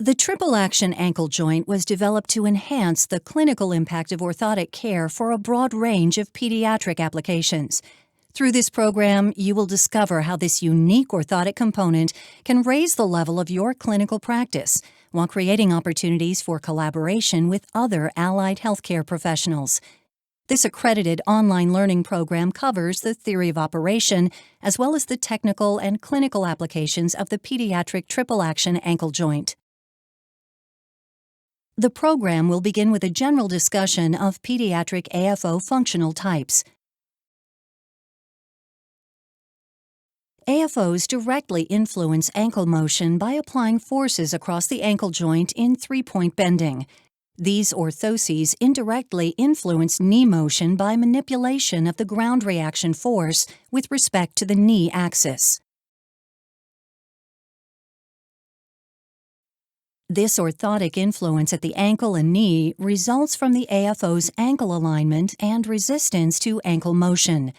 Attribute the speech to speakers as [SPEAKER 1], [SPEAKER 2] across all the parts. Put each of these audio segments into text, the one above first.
[SPEAKER 1] The triple-action ankle joint was developed to enhance the clinical impact of orthotic care for a broad range of pediatric applications. Through this program, you will discover how this unique orthotic component can raise the level of your clinical practice while creating opportunities for collaboration with other allied healthcare professionals. This accredited online learning program covers the theory of operation as well as the technical and clinical applications of the pediatric triple-action ankle joint. The program will begin with a general discussion of pediatric AFO functional types. AFOs directly influence ankle motion by applying forces across the ankle joint in three-point bending. These orthoses indirectly influence knee motion by manipulation of the ground reaction force with respect to the knee axis. This orthotic influence at the ankle and knee results from the AFO's ankle alignment and resistance to ankle motion.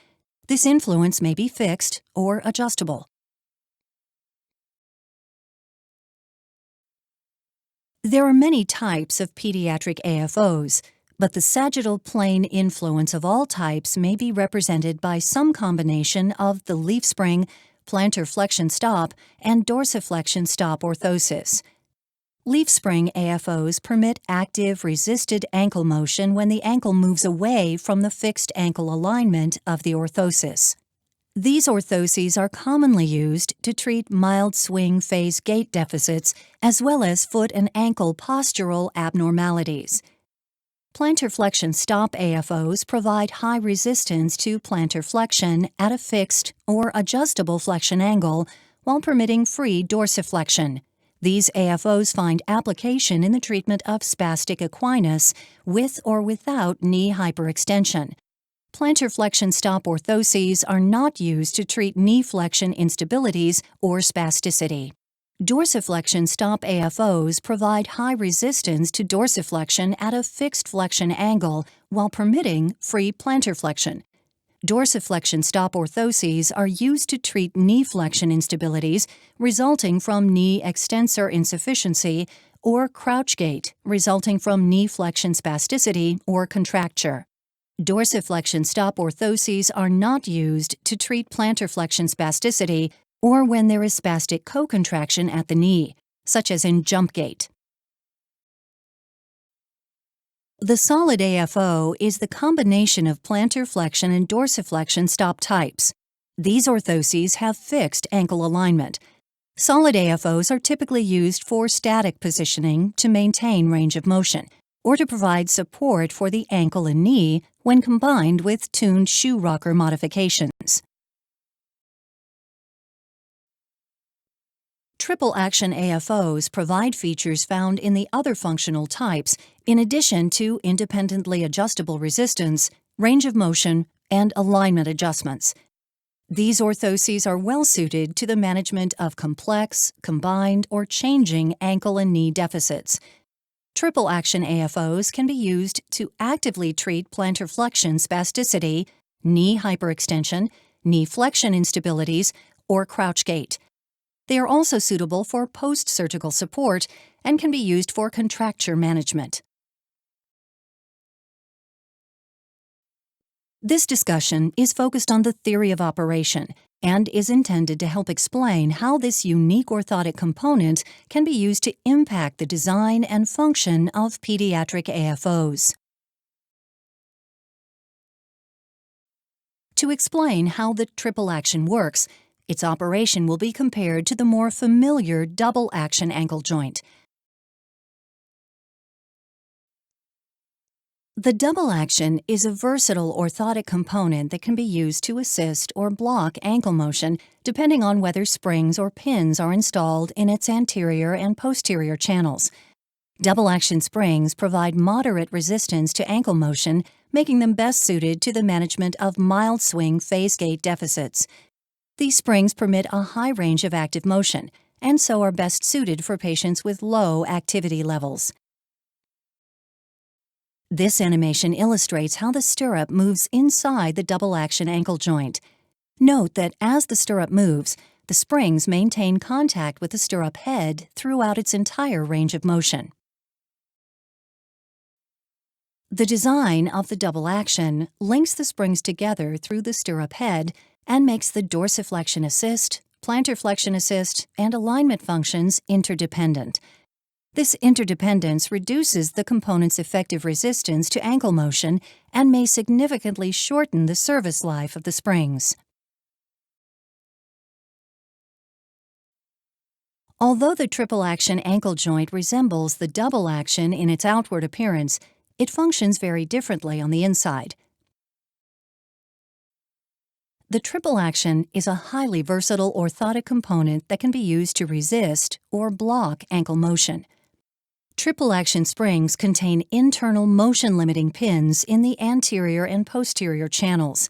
[SPEAKER 1] This influence may be fixed or adjustable. There are many types of pediatric AFOs, but the sagittal plane influence of all types may be represented by some combination of the leaf spring, plantar flexion stop, and dorsiflexion stop orthosis. Leaf spring AFOs permit active resisted ankle motion when the ankle moves away from the fixed ankle alignment of the orthosis. These orthoses are commonly used to treat mild swing phase gait deficits as well as foot and ankle postural abnormalities. Plantar flexion stop AFOs provide high resistance to plantar flexion at a fixed or adjustable flexion angle while permitting free dorsiflexion. These AFOs find application in the treatment of spastic equinus with or without knee hyperextension. Plantar flexion stop orthoses are not used to treat knee flexion instabilities or spasticity. Dorsiflexion stop AFOs provide high resistance to dorsiflexion at a fixed flexion angle while permitting free plantar flexion. Dorsiflexion stop orthoses are used to treat knee flexion instabilities resulting from knee extensor insufficiency or crouch gait resulting from knee flexion spasticity or contracture. Dorsiflexion stop orthoses are not used to treat plantar flexion spasticity or when there is spastic co-contraction at the knee, such as in jump gait. The solid AFO is the combination of plantar flexion and dorsiflexion stop types. These orthoses have fixed ankle alignment. Solid AFOs are typically used for static positioning to maintain range of motion, or to provide support for the ankle and knee when combined with tuned shoe rocker modifications. Triple-action AFOs provide features found in the other functional types in addition to independently adjustable resistance, range of motion, and alignment adjustments. These orthoses are well suited to the management of complex, combined, or changing ankle and knee deficits. Triple-action AFOs can be used to actively treat plantar flexion spasticity, knee hyperextension, knee flexion instabilities, or crouch gait. They are also suitable for post-surgical support and can be used for contracture management. This discussion is focused on the theory of operation and is intended to help explain how this unique orthotic component can be used to impact the design and function of pediatric AFOs. To explain how the triple action works, its operation will be compared to the more familiar double-action ankle joint. The double action is a versatile orthotic component that can be used to assist or block ankle motion depending on whether springs or pins are installed in its anterior and posterior channels. Double-action springs provide moderate resistance to ankle motion, making them best suited to the management of mild swing phase gait deficits. These springs permit a high range of active motion, and so are best suited for patients with low activity levels. This animation illustrates how the stirrup moves inside the double-action ankle joint. Note that as the stirrup moves, The springs maintain contact with the stirrup head throughout its entire range of motion. The design of the double action links the springs together through the stirrup head and makes the dorsiflexion assist, plantar flexion assist, and alignment functions interdependent. This interdependence reduces the component's effective resistance to ankle motion and may significantly shorten the service life of the springs. Although the triple action ankle joint resembles the double action in its outward appearance, it functions very differently on the inside. The triple action is a highly versatile orthotic component that can be used to resist or block ankle motion. Triple action springs contain internal motion-limiting pins in the anterior and posterior channels.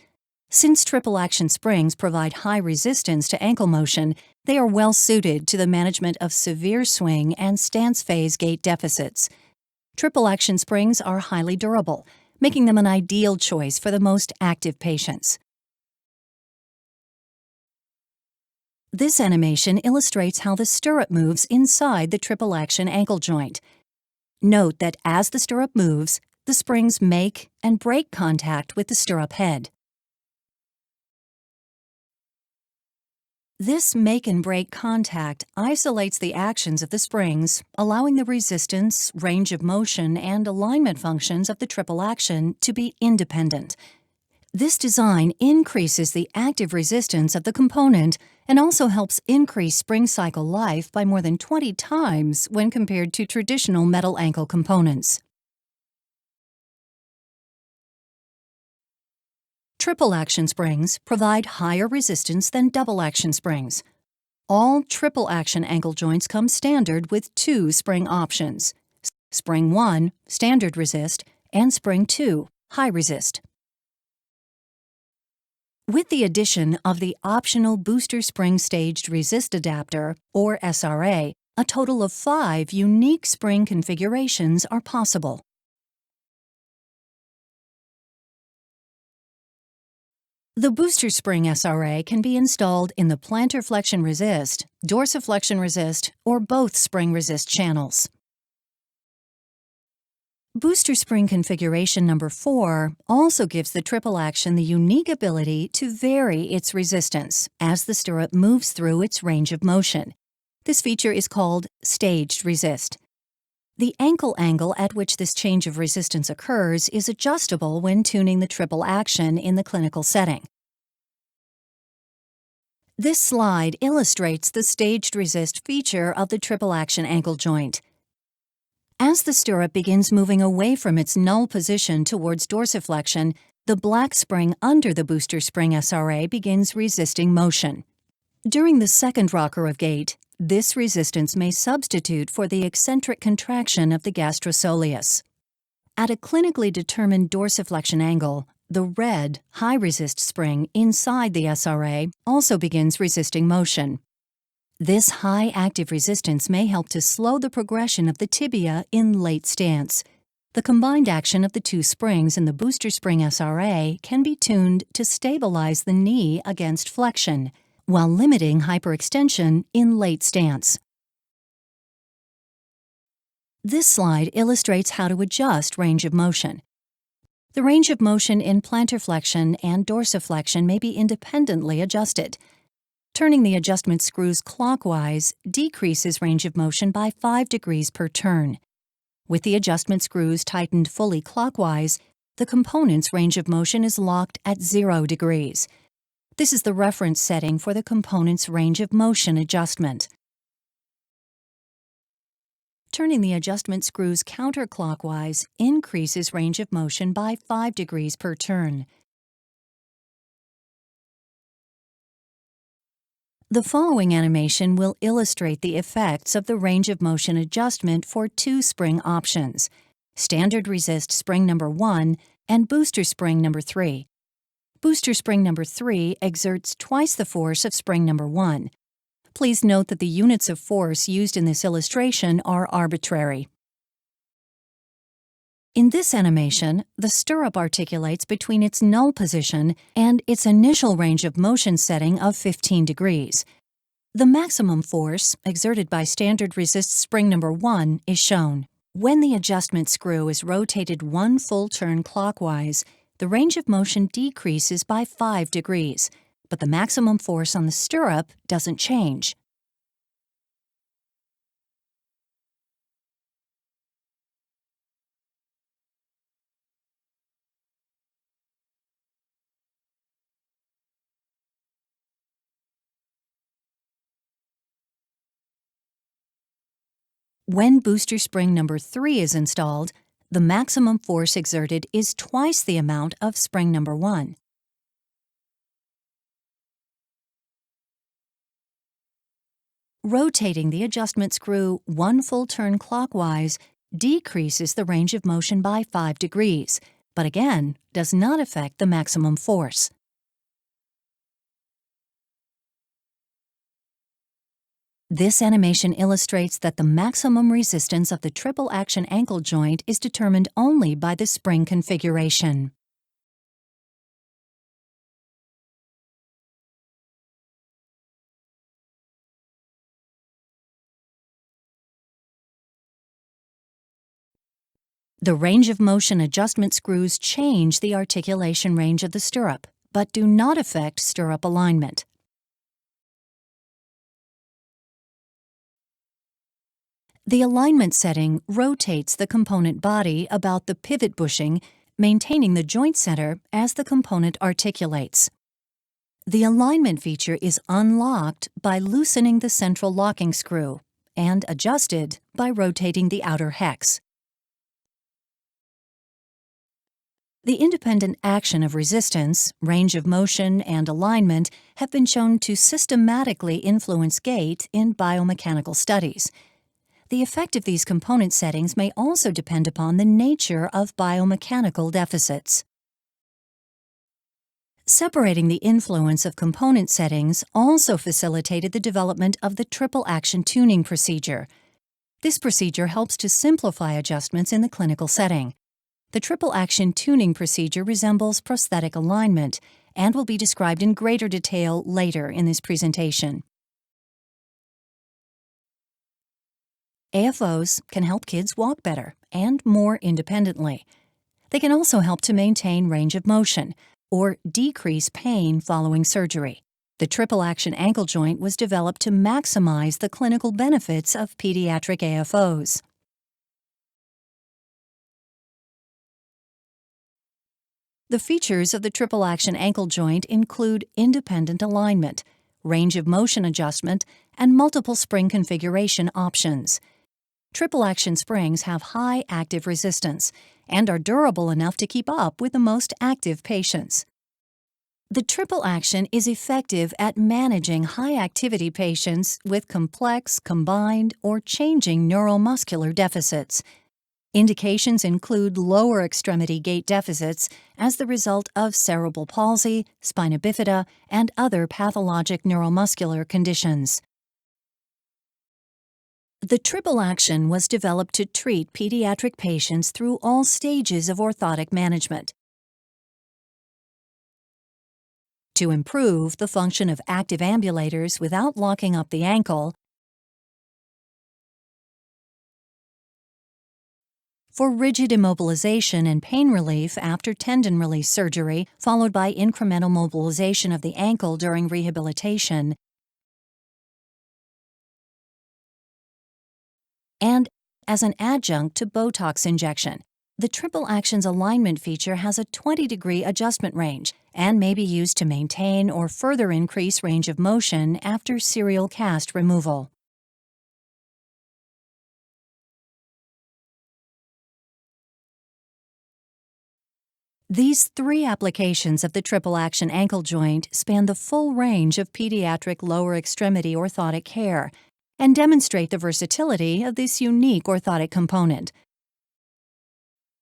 [SPEAKER 1] Since triple action springs provide high resistance to ankle motion, they are well suited to the management of severe swing and stance phase gait deficits. Triple action springs are highly durable, making them an ideal choice for the most active patients. This animation illustrates how the stirrup moves inside the triple action ankle joint. Note that as the stirrup moves, the springs make and break contact with the stirrup head. This make and break contact isolates the actions of the springs, allowing the resistance, range of motion, and alignment functions of the triple action to be independent. This design increases the active resistance of the component and also helps increase spring cycle life by more than 20 times when compared to traditional metal ankle components. Triple action springs provide higher resistance than double action springs. All triple action ankle joints come standard with 2 spring options: Spring 1, standard resist, and Spring 2, high resist. With the addition of the optional booster spring staged resist adapter, or SRA, a total of 5 unique spring configurations are possible. The booster spring SRA can be installed in the plantar flexion resist, dorsiflexion resist, or both spring resist channels. Booster spring configuration number 4 also gives the triple action the unique ability to vary its resistance as the stirrup moves through its range of motion. This feature is called staged resist. The ankle angle at which this change of resistance occurs is adjustable when tuning the triple action in the clinical setting. This slide illustrates the staged resist feature of the triple action ankle joint. As the stirrup begins moving away from its null position towards dorsiflexion, the black spring under the booster spring SRA begins resisting motion. During the second rocker of gait, this resistance may substitute for the eccentric contraction of the gastrosoleus. At a clinically determined dorsiflexion angle, the red, high-resist spring inside the SRA also begins resisting motion. This high active resistance may help to slow the progression of the tibia in late stance. The combined action of the 2 springs in the booster spring SRA can be tuned to stabilize the knee against flexion, while limiting hyperextension in late stance. This slide illustrates how to adjust range of motion. The range of motion in plantar flexion and dorsiflexion may be independently adjusted. Turning the adjustment screws clockwise decreases range of motion by 5 degrees per turn. With the adjustment screws tightened fully clockwise, the component's range of motion is locked at 0 degrees. This is the reference setting for the component's range of motion adjustment. Turning the adjustment screws counterclockwise increases range of motion by 5 degrees per turn. The following animation will illustrate the effects of the range of motion adjustment for 2 spring options: standard resist spring number 1 and booster spring number 3. Booster spring number 3 exerts twice the force of spring number 1. Please note that the units of force used in this illustration are arbitrary. In this animation, the stirrup articulates between its null position and its initial range of motion setting of 15 degrees. The maximum force exerted by standard resist spring number 1 is shown. When the adjustment screw is rotated one full turn clockwise, the range of motion decreases by 5 degrees, but the maximum force on the stirrup doesn't change. When booster spring number 3 is installed, the maximum force exerted is twice the amount of spring number 1. Rotating the adjustment screw one full turn clockwise decreases the range of motion by 5 degrees, but again does not affect the maximum force. This animation illustrates that the maximum resistance of the triple action ankle joint is determined only by the spring configuration. The range of motion adjustment screws change the articulation range of the stirrup, but do not affect stirrup alignment. The alignment setting rotates the component body about the pivot bushing, maintaining the joint center as the component articulates. The alignment feature is unlocked by loosening the central locking screw and adjusted by rotating the outer hex. The independent action of resistance, range of motion, and alignment have been shown to systematically influence gait in biomechanical studies. The effect of these component settings may also depend upon the nature of biomechanical deficits. Separating the influence of component settings also facilitated the development of the triple action tuning procedure. This procedure helps to simplify adjustments in the clinical setting. The triple action tuning procedure resembles prosthetic alignment and will be described in greater detail later in this presentation. AFOs can help kids walk better and more independently. They can also help to maintain range of motion or decrease pain following surgery. The triple action ankle joint was developed to maximize the clinical benefits of pediatric AFOs. The features of the triple action ankle joint include independent alignment, range of motion adjustment, and multiple spring configuration options. Triple action springs have high active resistance and are durable enough to keep up with the most active patients. The triple action is effective at managing high-activity patients with complex, combined, or changing neuromuscular deficits. Indications include lower extremity gait deficits as the result of cerebral palsy, spina bifida, and other pathologic neuromuscular conditions. The triple action was developed to treat pediatric patients through all stages of orthotic management. To improve the function of active ambulators without locking up the ankle, for rigid immobilization and pain relief after tendon release surgery, followed by incremental mobilization of the ankle during rehabilitation, and as an adjunct to Botox injection. The triple action's alignment feature has a 20-degree adjustment range and may be used to maintain or further increase range of motion after serial cast removal. These three applications of the triple action ankle joint span the full range of pediatric lower extremity orthotic care and demonstrate the versatility of this unique orthotic component.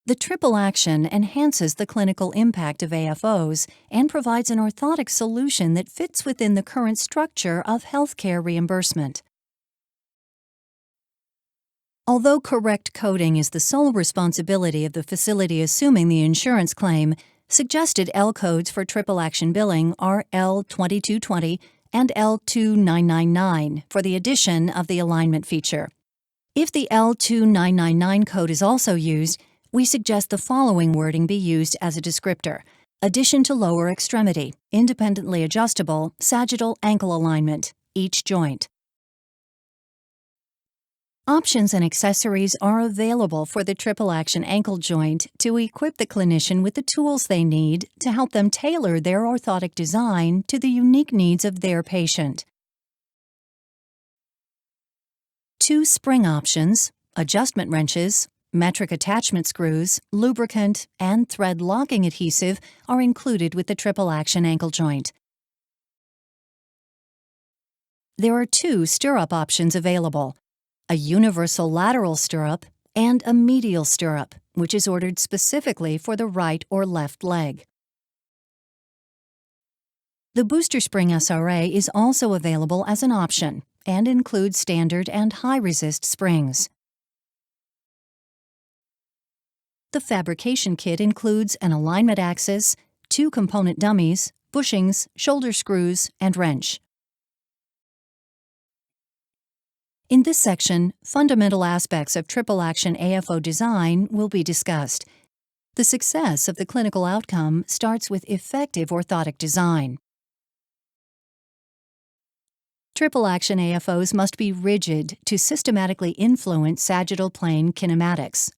[SPEAKER 1] The triple action enhances the clinical impact of AFOs and provides an orthotic solution that fits within the current structure of healthcare reimbursement. Although correct coding is the sole responsibility of the facility assuming the insurance claim, suggested L codes for triple action billing are L2220, and L2999 for the addition of the alignment feature. If the L2999 code is also used, we suggest the following wording be used as a descriptor: addition to lower extremity, independently adjustable, sagittal ankle alignment, each joint. Options and accessories are available for the triple action ankle joint to equip the clinician with the tools they need to help them tailor their orthotic design to the unique needs of their patient. 2 spring options, adjustment wrenches, metric attachment screws, lubricant, and thread locking adhesive are included with the triple action ankle joint. There are 2 stirrup options available: a universal lateral stirrup and a medial stirrup, which is ordered specifically for the right or left leg. The booster spring SRA is also available as an option and includes standard and high-resist springs. The fabrication kit includes an alignment axis, 2 component dummies, bushings, shoulder screws, and wrench. In this section, fundamental aspects of triple action AFO design will be discussed. The success of the clinical outcome starts with effective orthotic design. Triple action AFOs must be rigid to systematically influence sagittal plane kinematics.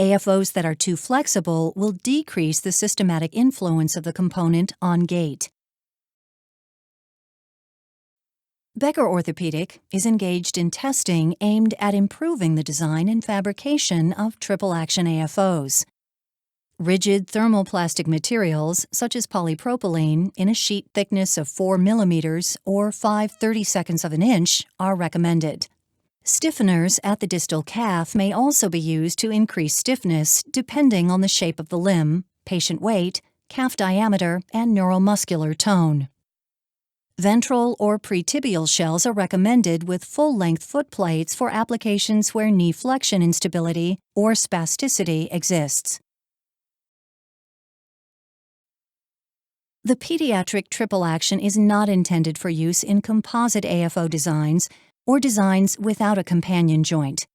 [SPEAKER 1] AFOs that are too flexible will decrease the systematic influence of the component on gait. Becker Orthopedic is engaged in testing aimed at improving the design and fabrication of triple action AFOs. Rigid thermoplastic materials, such as polypropylene, in a sheet thickness of 4 mm or 5/32 of an inch, are recommended. Stiffeners at the distal calf may also be used to increase stiffness depending on the shape of the limb, patient weight, calf diameter, and neuromuscular tone. Ventral or pretibial shells are recommended with full-length foot plates for applications where knee flexion instability or spasticity exists. The pediatric triple action is not intended for use in composite AFO designs or designs without a companion joint.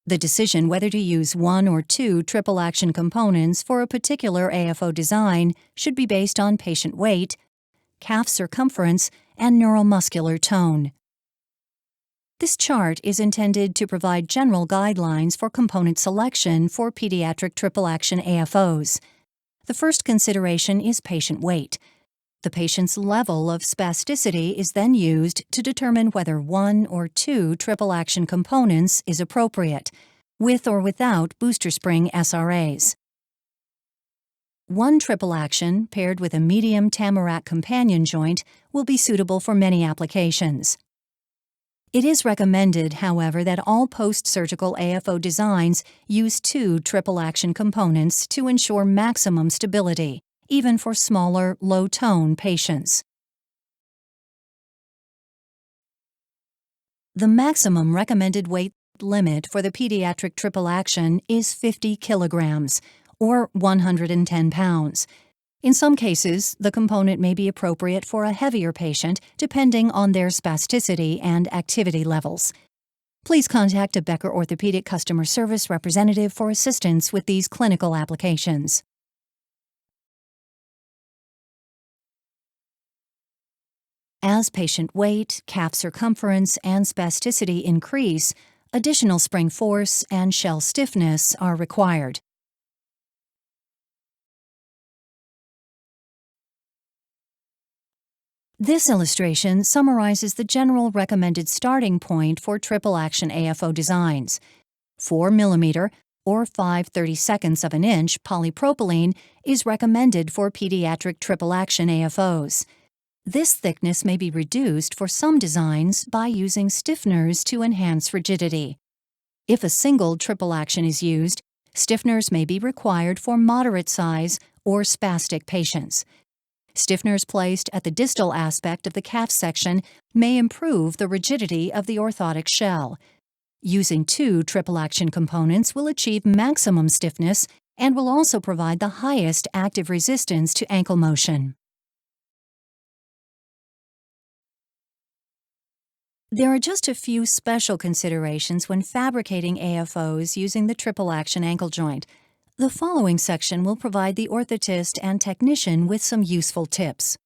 [SPEAKER 1] The decision whether to use 1 or 2 triple action components for a particular AFO design should be based on patient weight, calf circumference, and neuromuscular tone. This chart is intended to provide general guidelines for component selection for pediatric triple action AFOs. The first consideration is patient weight. The patient's level of spasticity is then used to determine whether 1 or 2 triple action components is appropriate, with or without booster spring SRAs. 1 triple action paired with a medium tamarack companion joint will be suitable for many applications. It is recommended, however, that all post-surgical AFO designs use 2 triple action components to ensure maximum stability, even for smaller, low-tone patients. The maximum recommended weight limit for the pediatric triple action is 50 kilograms, or 110 pounds. In some cases, the component may be appropriate for a heavier patient depending on their spasticity and activity levels. Please contact a Becker Orthopedic customer service representative for assistance with these clinical applications. As patient weight, calf circumference, and spasticity increase, additional spring force and shell stiffness are required. This illustration summarizes the general recommended starting point for triple action AFO designs. 4 mm or 5/32 of an inch polypropylene is recommended for pediatric triple action AFOs. This thickness may be reduced for some designs by using stiffeners to enhance rigidity. If a single triple action is used, stiffeners may be required for moderate size or spastic patients. Stiffeners placed at the distal aspect of the calf section may improve the rigidity of the orthotic shell. Using 2 triple action components will achieve maximum stiffness and will also provide the highest active resistance to ankle motion. There are just a few special considerations when fabricating AFOs using the triple action ankle joint. The following section will provide the orthotist and technician with some useful tips.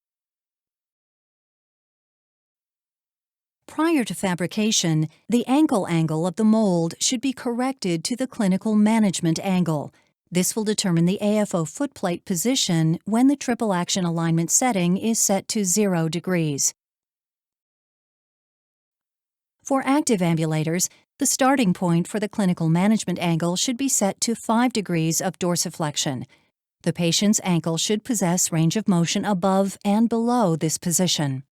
[SPEAKER 1] Prior to fabrication, the ankle angle of the mold should be corrected to the clinical management angle. This will determine the AFO footplate position when the triple action alignment setting is set to 0 degrees. For active ambulators, the starting point for the clinical management angle should be set to 5 degrees of dorsiflexion. The patient's ankle should possess range of motion above and below this position.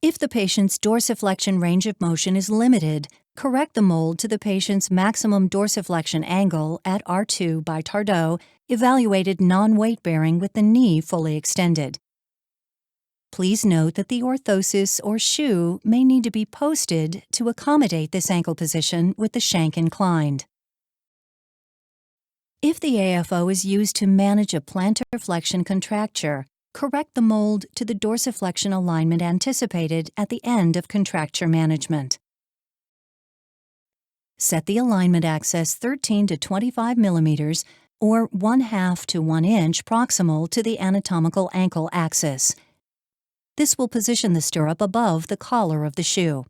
[SPEAKER 1] If the patient's dorsiflexion range of motion is limited, correct the mold to the patient's maximum dorsiflexion angle at R2 by Tardot, evaluated non-weight-bearing with the knee fully extended. Please note that the orthosis or shoe may need to be posted to accommodate this ankle position with the shank inclined. If the AFO is used to manage a plantar flexion contracture, correct the mold to the dorsiflexion alignment anticipated at the end of contracture management. Set the alignment axis 13 to 25 millimeters or 1/2 to 1 inch proximal to the anatomical ankle axis. This will position the stirrup above the collar of the shoe.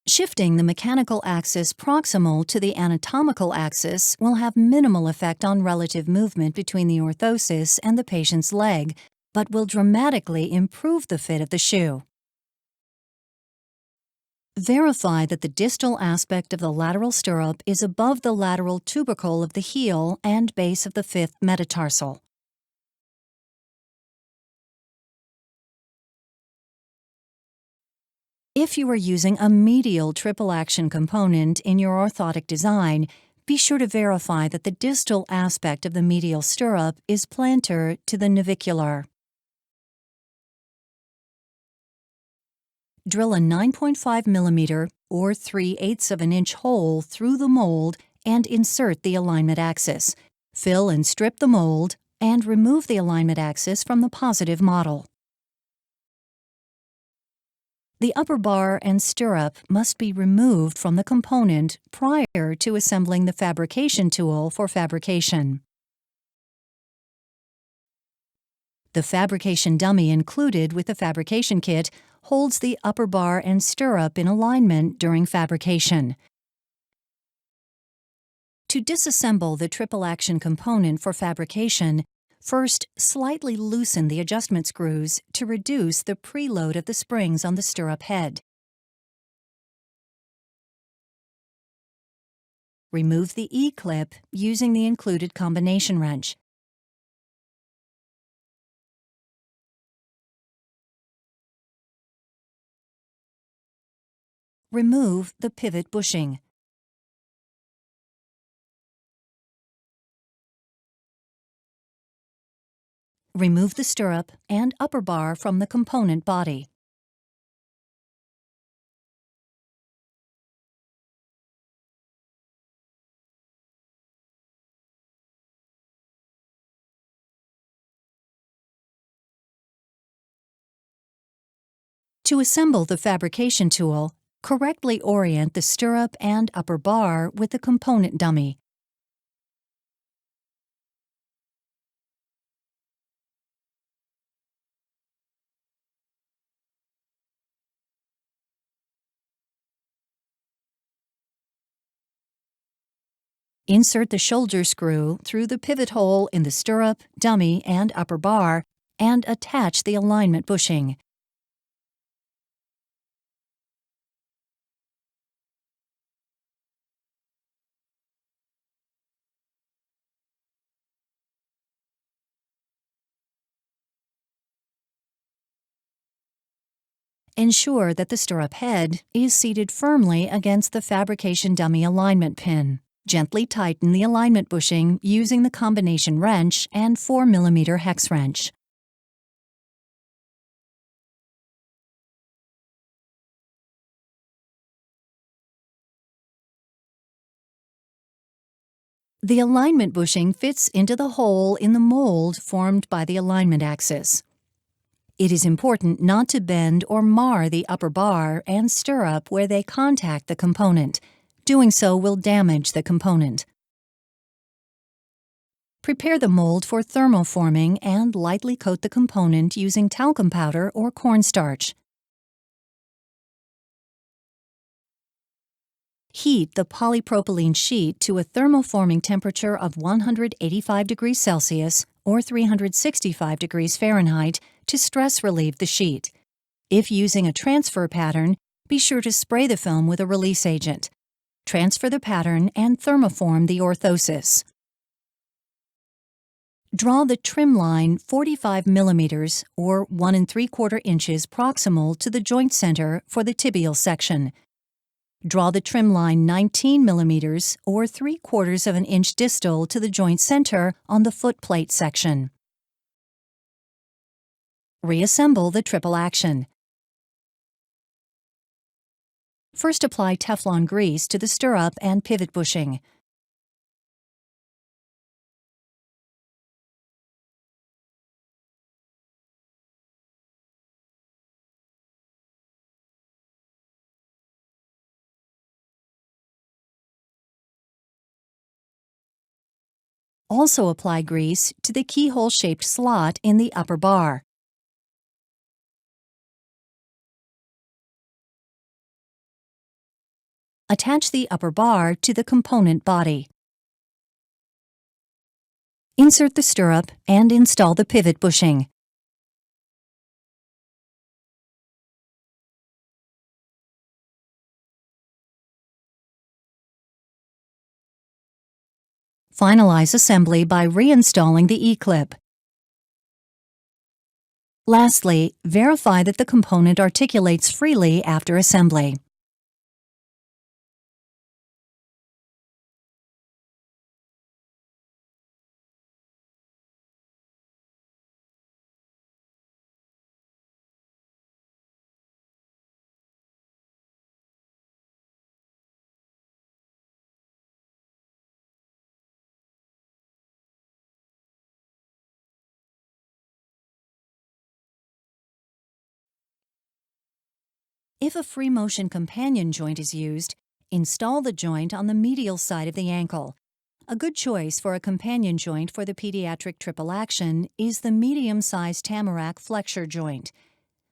[SPEAKER 1] Shifting the mechanical axis proximal to the anatomical axis will have minimal effect on relative movement between the orthosis and the patient's leg, but will dramatically improve the fit of the shoe. Verify that the distal aspect of the lateral stirrup is above the lateral tubercle of the heel and base of the 5th metatarsal. If you are using a medial triple action component in your orthotic design, be sure to verify that the distal aspect of the medial stirrup is plantar to the navicular. Drill a 9.5 millimeter or 3/8 of an inch hole through the mold and insert the alignment axis. Fill and strip the mold and remove the alignment axis from the positive model. The upper bar and stirrup must be removed from the component prior to assembling the fabrication tool for fabrication. The fabrication dummy included with the fabrication kit holds the upper bar and stirrup in alignment during fabrication. To disassemble the triple action component for fabrication, first, slightly loosen the adjustment screws to reduce the preload of the springs on the stirrup head. Remove the E-clip using the included combination wrench. Remove the pivot bushing. Remove the stirrup and upper bar from the component body. To assemble the fabrication tool, correctly orient the stirrup and upper bar with the component dummy. Insert the shoulder screw through the pivot hole in the stirrup, dummy, and upper bar, and attach the alignment bushing. Ensure that the stirrup head is seated firmly against the fabrication dummy alignment pin. Gently tighten the alignment bushing using the combination wrench and 4 mm hex wrench. The alignment bushing fits into the hole in the mold formed by the alignment axis. It is important not to bend or mar the upper bar and stirrup where they contact the component. Doing so will damage the component. Prepare the mold for thermoforming and lightly coat the component using talcum powder or cornstarch. Heat the polypropylene sheet to a thermoforming temperature of 185 degrees Celsius or 365 degrees Fahrenheit to stress relieve the sheet. If using a transfer pattern, be sure to spray the film with a release agent. Transfer the pattern and thermoform the orthosis. Draw the trim line 45 millimeters or 1 3/4 inches proximal to the joint center for the tibial section. Draw the trim line 19 millimeters or 3/4 of an inch distal to the joint center on the foot plate section. Reassemble the triple action. First apply Teflon grease to the stirrup and pivot bushing. Also apply grease to the keyhole-shaped slot in the upper bar. Attach the upper bar to the component body. Insert the stirrup and install the pivot bushing. Finalize assembly by reinstalling the E-clip. Lastly, verify that the component articulates freely after assembly. If a free motion companion joint is used, install the joint on the medial side of the ankle. A good choice for a companion joint for the pediatric triple action is the medium-sized tamarack flexure joint.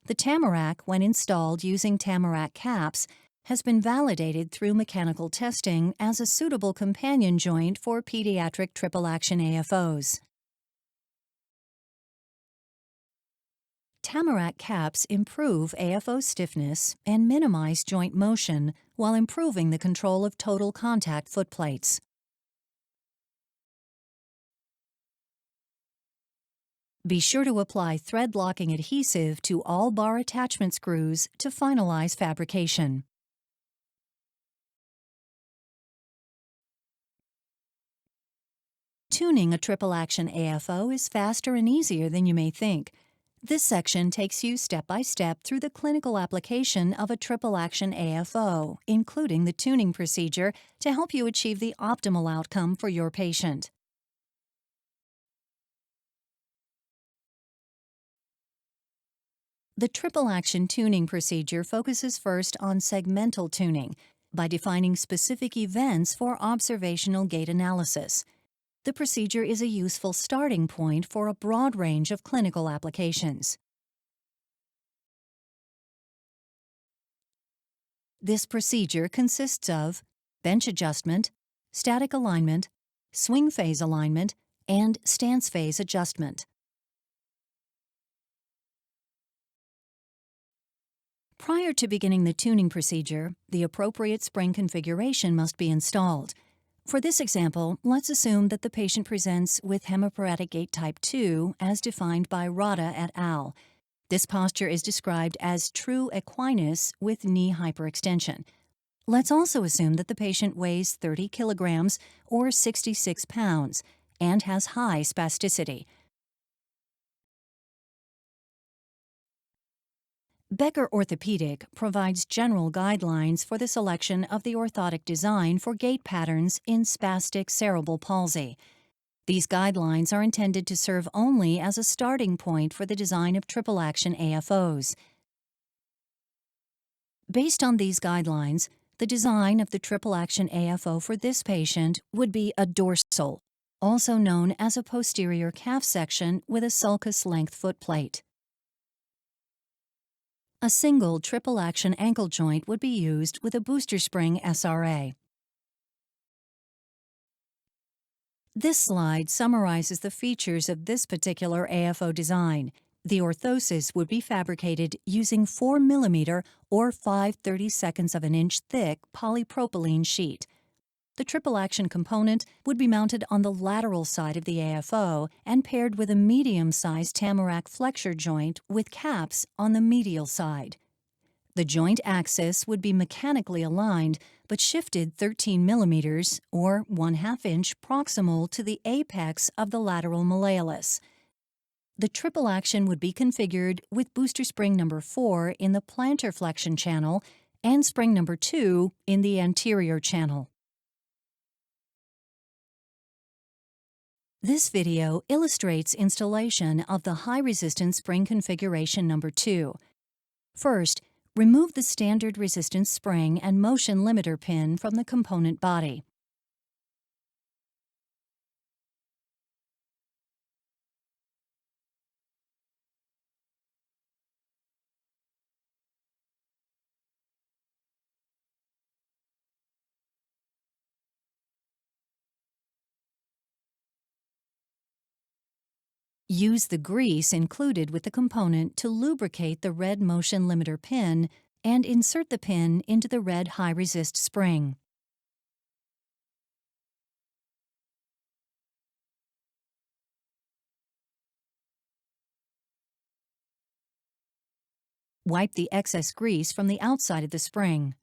[SPEAKER 1] The tamarack, when installed using tamarack caps, has been validated through mechanical testing as a suitable companion joint for pediatric triple action AFOs. Tamarack caps improve AFO stiffness and minimize joint motion while improving the control of total contact footplates. Be sure to apply thread-locking adhesive to all bar attachment screws to finalize fabrication. Tuning a triple action AFO is faster and easier than you may think. This section takes you step by step through the clinical application of a triple action AFO, including the tuning procedure to help you achieve the optimal outcome for your patient. The triple action tuning procedure focuses first on segmental tuning by defining specific events for observational gait analysis. The procedure is a useful starting point for a broad range of clinical applications. This procedure consists of bench adjustment, static alignment, swing phase alignment, and stance phase adjustment. Prior to beginning the tuning procedure, the appropriate spring configuration must be installed. For this example, let's assume that the patient presents with hemiparetic gait type 2 as defined by Rada et al. This posture is described as true equinus with knee hyperextension. Let's also assume that the patient weighs 30 kilograms or 66 pounds and has high spasticity. Becker Orthopedic provides general guidelines for the selection of the orthotic design for gait patterns in spastic cerebral palsy. These guidelines are intended to serve only as a starting point for the design of triple-action AFOs. Based on these guidelines, the design of the triple-action AFO for this patient would be a dorsal, also known as a posterior calf section with a sulcus length footplate. A single triple-action ankle joint would be used with a booster spring SRA. This slide summarizes the features of this particular AFO design. The orthosis would be fabricated using 4 mm or 5/32 of an inch thick polypropylene sheet. The triple-action component would be mounted on the lateral side of the AFO and paired with a medium-sized tamarack flexure joint with caps on the medial side. The joint axis would be mechanically aligned but shifted 13 mm or 1/2 inch proximal to the apex of the lateral malleolus. The triple action would be configured with booster spring number 4 in the plantar flexion channel and spring number 2 in the anterior channel. This video illustrates installation of the high-resistance spring configuration number 2. First, remove the standard resistance spring and motion limiter pin from the component body. Use the grease included with the component to lubricate the red motion limiter pin and insert the pin into the red high-resist spring. Wipe the excess grease from the outside of the spring.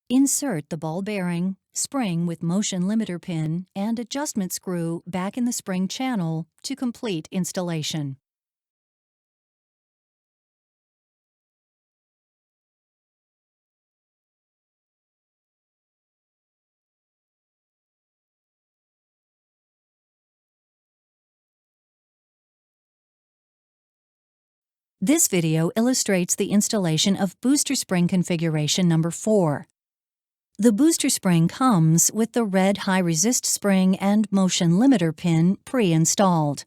[SPEAKER 1] Insert the ball bearing, spring with motion limiter pin, and adjustment screw back in the spring channel to complete installation. This video illustrates the installation of booster spring configuration number 4. The booster spring comes with the red high-resist spring and motion limiter pin pre-installed.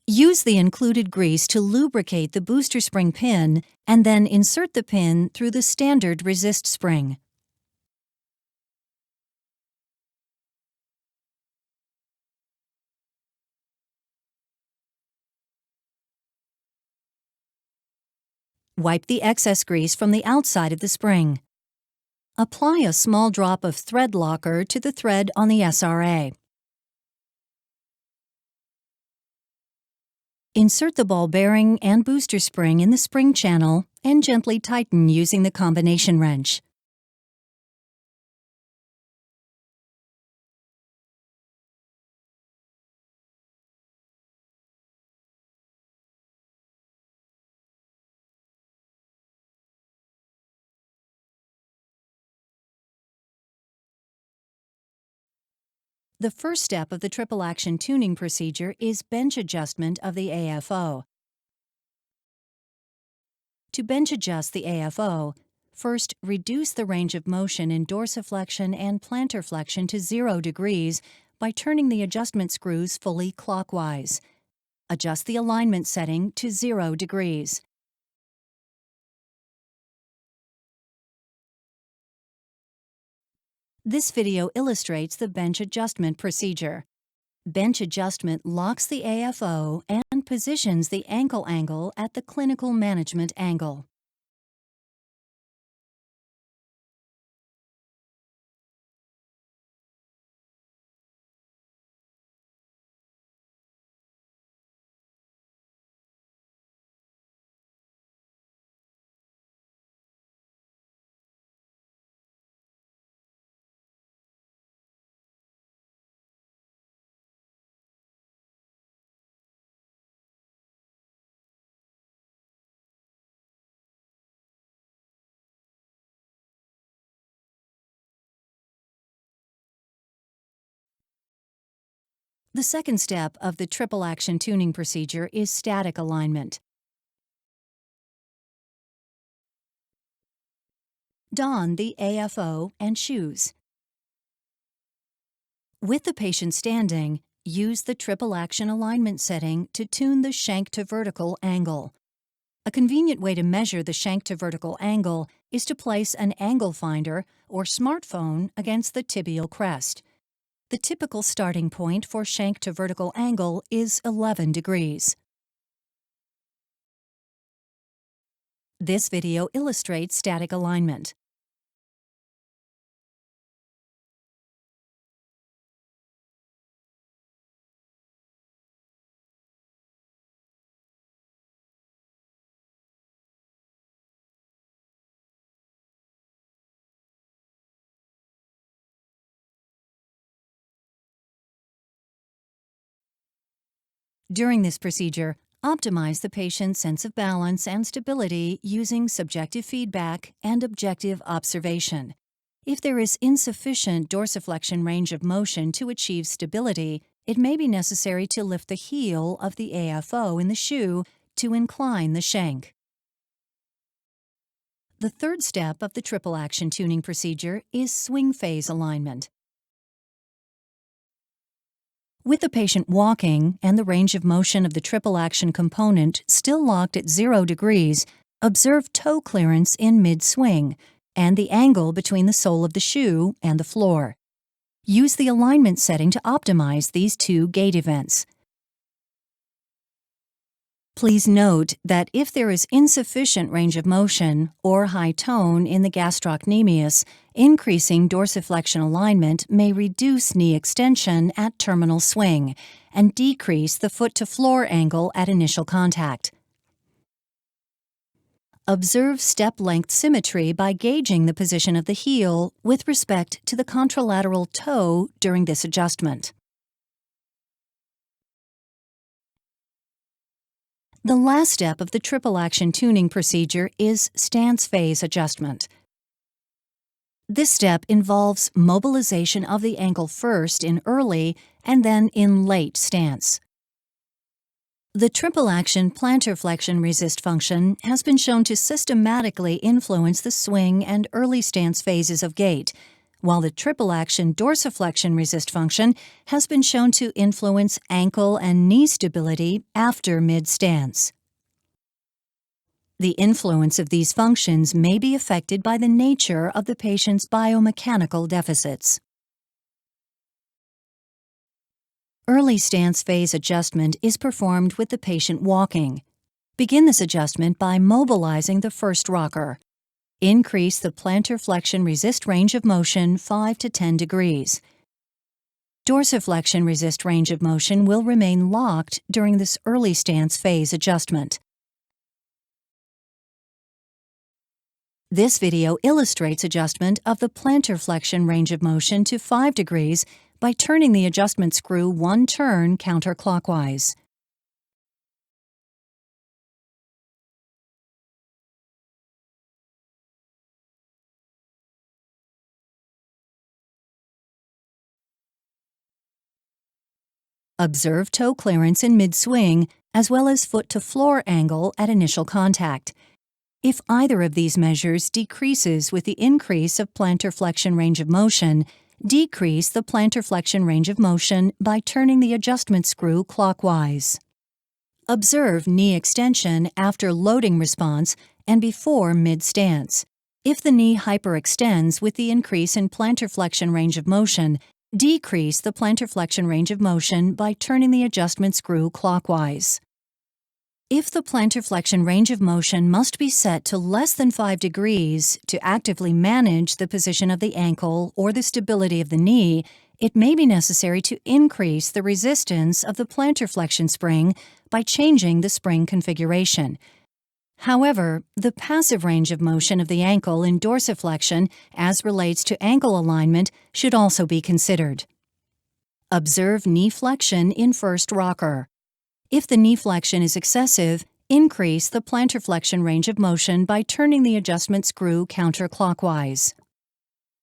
[SPEAKER 1] Use the included grease to lubricate the booster spring pin and then insert the pin through the standard resist spring. Wipe the excess grease from the outside of the spring. Apply a small drop of thread locker to the thread on the SRA. Insert the ball bearing and booster spring in the spring channel and gently tighten using the combination wrench. The first step of the triple action tuning procedure is bench adjustment of the AFO. To bench adjust the AFO, first reduce the range of motion in dorsiflexion and plantar flexion to 0 degrees by turning the adjustment screws fully clockwise. Adjust the alignment setting to 0 degrees. This video illustrates the bench adjustment procedure. Bench adjustment locks the AFO and positions the ankle angle at the clinical management angle. The second step of the triple action tuning procedure is static alignment. Don the AFO and shoes. With the patient standing, use the triple action alignment setting to tune the shank to vertical angle. A convenient way to measure the shank to vertical angle is to place an angle finder or smartphone against the tibial crest. The typical starting point for shank to vertical angle is 11 degrees. This video illustrates static alignment. During this procedure, optimize the patient's sense of balance and stability using subjective feedback and objective observation. If there is insufficient dorsiflexion range of motion to achieve stability, it may be necessary to lift the heel of the AFO in the shoe to incline the shank. The third step of the triple action tuning procedure is swing phase alignment. With the patient walking and the range of motion of the triple action component still locked at 0 degrees, observe toe clearance in mid-swing and the angle between the sole of the shoe and the floor. Use the alignment setting to optimize these two gait events. Please note that if there is insufficient range of motion or high tone in the gastrocnemius, increasing dorsiflexion alignment may reduce knee extension at terminal swing and decrease the foot-to-floor angle at initial contact. Observe step length symmetry by gauging the position of the heel with respect to the contralateral toe during this adjustment. The last step of the triple action tuning procedure is stance phase adjustment. This step involves mobilization of the ankle first in early and then in late stance. The triple action plantar flexion resist function has been shown to systematically influence the swing and early stance phases of gait, while the triple action dorsiflexion resist function has been shown to influence ankle and knee stability after mid-stance. The influence of these functions may be affected by the nature of the patient's biomechanical deficits. Early stance phase adjustment is performed with the patient walking. Begin this adjustment by mobilizing the first rocker. Increase the plantar flexion resist range of motion 5 to 10 degrees. Dorsiflexion resist range of motion will remain locked during this early stance phase adjustment. This video illustrates adjustment of the plantar flexion range of motion to 5 degrees by turning the adjustment screw one turn counterclockwise. Observe toe clearance in mid-swing, as well as foot-to-floor angle at initial contact. If either of these measures decreases with the increase of plantar flexion range of motion, decrease the plantar flexion range of motion by turning the adjustment screw clockwise. Observe knee extension after loading response and before mid-stance. If the knee hyperextends with the increase in plantar flexion range of motion, decrease the plantar flexion range of motion by turning the adjustment screw clockwise. If the plantar flexion range of motion must be set to less than 5 degrees to actively manage the position of the ankle or the stability of the knee, it may be necessary to increase the resistance of the plantar flexion spring by changing the spring configuration. However, the passive range of motion of the ankle in dorsiflexion as relates to ankle alignment should also be considered. Observe knee flexion in first rocker. If the knee flexion is excessive, increase the plantar flexion range of motion by turning the adjustment screw counterclockwise.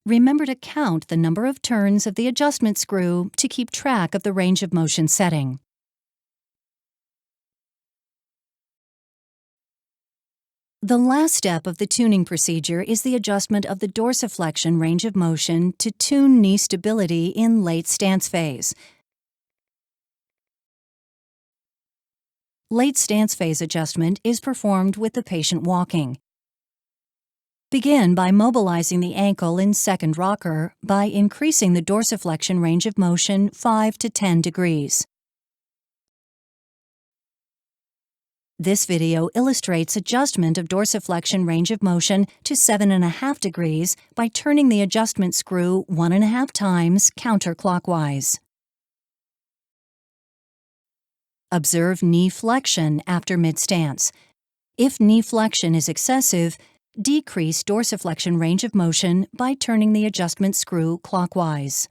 [SPEAKER 1] remember to count the number of turns of the adjustment screw to keep track of the range of motion setting. The last step of the tuning procedure is the adjustment of the dorsiflexion range of motion to tune knee stability in late stance phase. Late stance phase adjustment is performed with the patient walking. Begin by mobilizing the ankle in second rocker by increasing the dorsiflexion range of motion 5 to 10 degrees. This video illustrates adjustment of dorsiflexion range of motion to 7.5 degrees by turning the adjustment screw 1.5 times counterclockwise. Observe knee flexion after mid-stance. If knee flexion is excessive, decrease dorsiflexion range of motion by turning the adjustment screw clockwise.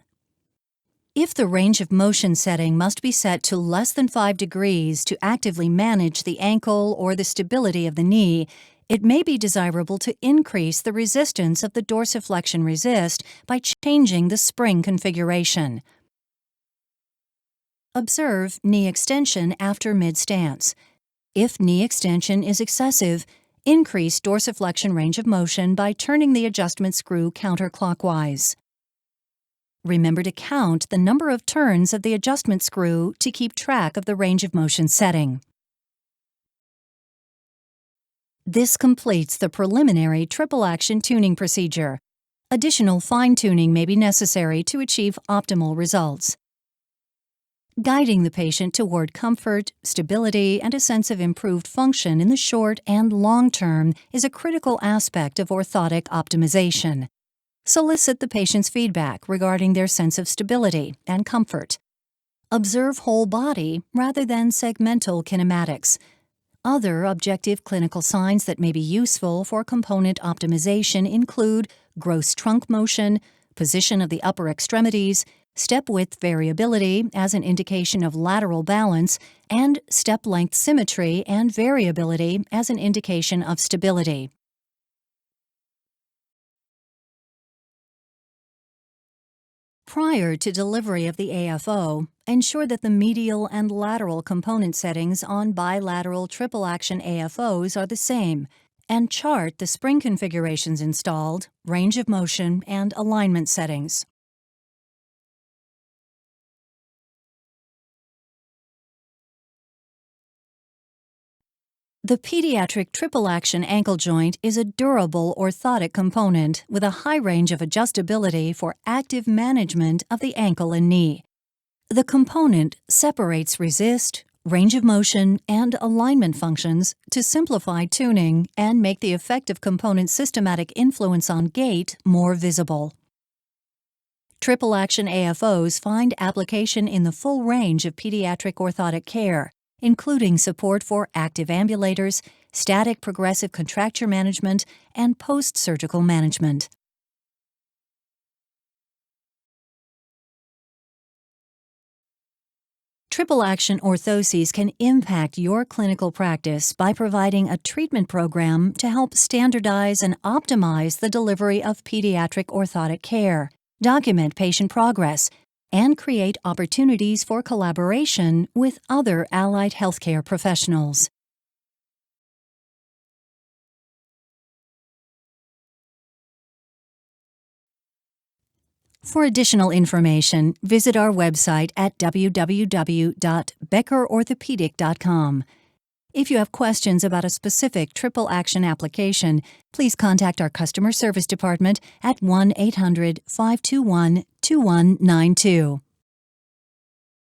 [SPEAKER 1] If the range of motion setting must be set to less than 5 degrees to actively manage the ankle or the stability of the knee, it may be desirable to increase the resistance of the dorsiflexion resist by changing the spring configuration. Observe knee extension after mid-stance. If knee extension is excessive, increase dorsiflexion range of motion by turning the adjustment screw counterclockwise. Remember to count the number of turns of the adjustment screw to keep track of the range of motion setting. This completes the preliminary triple action tuning procedure. Additional fine-tuning may be necessary to achieve optimal results. Guiding the patient toward comfort, stability, and a sense of improved function in the short and long term is a critical aspect of orthotic optimization. Solicit the patient's feedback regarding their sense of stability and comfort. Observe whole body rather than segmental kinematics. Other objective clinical signs that may be useful for component optimization include gross trunk motion, position of the upper extremities, step width variability as an indication of lateral balance, and step length symmetry and variability as an indication of stability. Prior to delivery of the AFO, ensure that the medial and lateral component settings on bilateral triple action AFOs are the same, and chart the spring configurations installed, range of motion, and alignment settings. The pediatric triple action ankle joint is a durable orthotic component with a high range of adjustability for active management of the ankle and knee. The component separates resist, range of motion, and alignment functions to simplify tuning and make the effective component's systematic influence on gait more visible. Triple action AFOs find application in the full range of pediatric orthotic care, including support for active ambulators, static progressive contracture management, and post-surgical management. Triple action orthoses can impact your clinical practice by providing a treatment program to help standardize and optimize the delivery of pediatric orthotic care, document patient progress, and create opportunities for collaboration with other allied healthcare professionals. For additional information, visit our website at www.beckerorthopedic.com. If you have questions about a specific triple action application, please contact our customer service department at 1-800-521-2192.